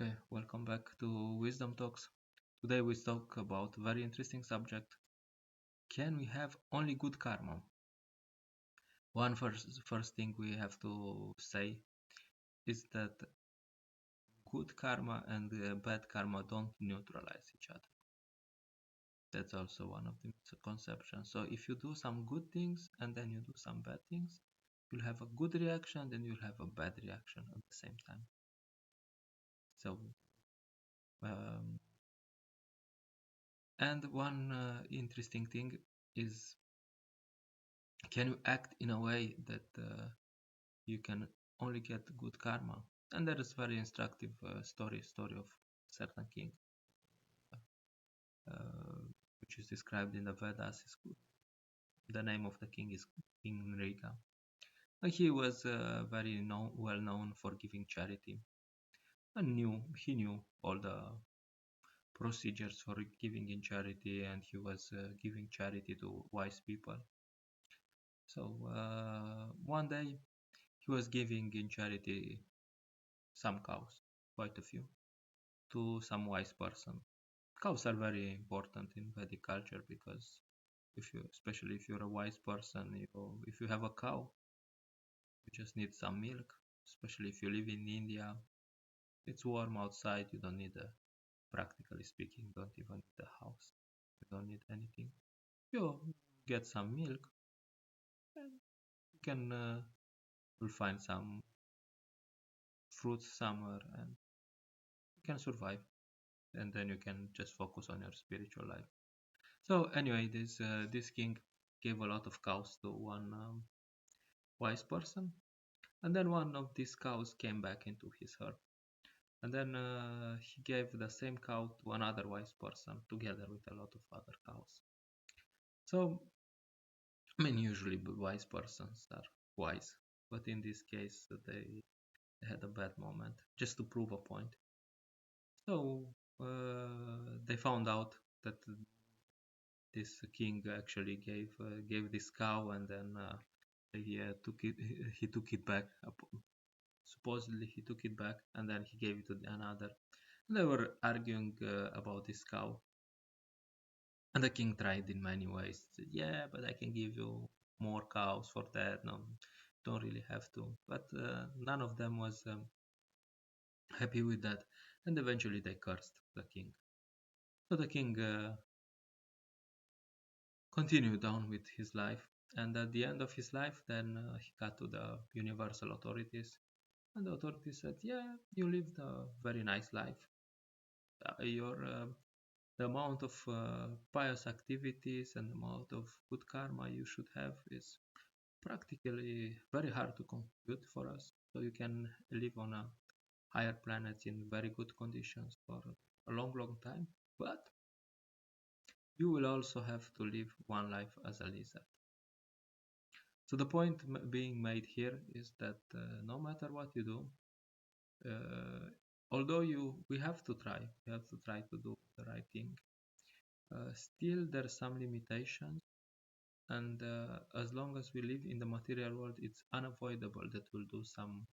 Okay, welcome back to Wisdom Talks. Today we talk about a very interesting subject. Can we have only good karma? First thing we have to say is that good karma and bad karma don't neutralize each other. That's also one of the misconceptions. So if you do some good things and then you do some bad things, you'll have a good reaction, then you'll have a bad reaction at the same time. So um, and one interesting thing is, can you act in a way that you can only get good karma? And there is very instructive story of certain king, uh, which is described in the Vedas. The name of the king is King Riga. He was very well known for giving charity, and he knew all the procedures for giving in charity, and he was giving charity to wise people. So one day he was giving in charity some cows, quite a few, to some wise person. Cows are very important in Vedic culture because especially if you're a wise person, if you have a cow, you just need some milk. Especially if you live in India, it's warm outside. You don't need practically speaking, don't even need a house. You don't need anything. You get some milk, and you can will find some fruits somewhere, and you can survive. And then you can just focus on your spiritual life. So anyway, this king gave a lot of cows to one wise person, and then one of these cows came back into his herd, and then he gave the same cow to another wise person together with a lot of other cows. So I mean, usually wise persons are wise, but in this case they had a bad moment just to prove a point. So they found out that this king actually gave this cow, and then he took it back. Supposedly he took it back, and then he gave it to another. They were arguing about this cow, and the king tried in many ways. He said, yeah, but I can give you more cows for that. No, don't really have to. But none of them was happy with that, and eventually they cursed the king. So the king continued on with his life, and at the end of his life, then he got to the universal authorities, and the authorities said, yeah, you lived a very nice life. Your The amount of pious activities and the amount of good karma you should have is practically very hard to compute for us. So you can live on a higher planet in very good conditions for a long, long time. But you will also have to live one life as a lizard. So the point being made here is that no matter what you do, although we have to try to do the right thing. Still, there are some limitations, and as long as we live in the material world, it's unavoidable that we'll do some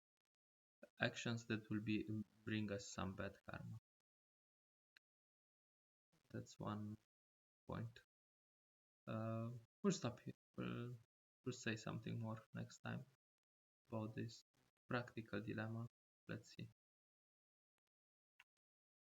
actions that will bring us some bad karma. That's one point. We'll stop here. We'll say something more next time about this practical dilemma. Let's see.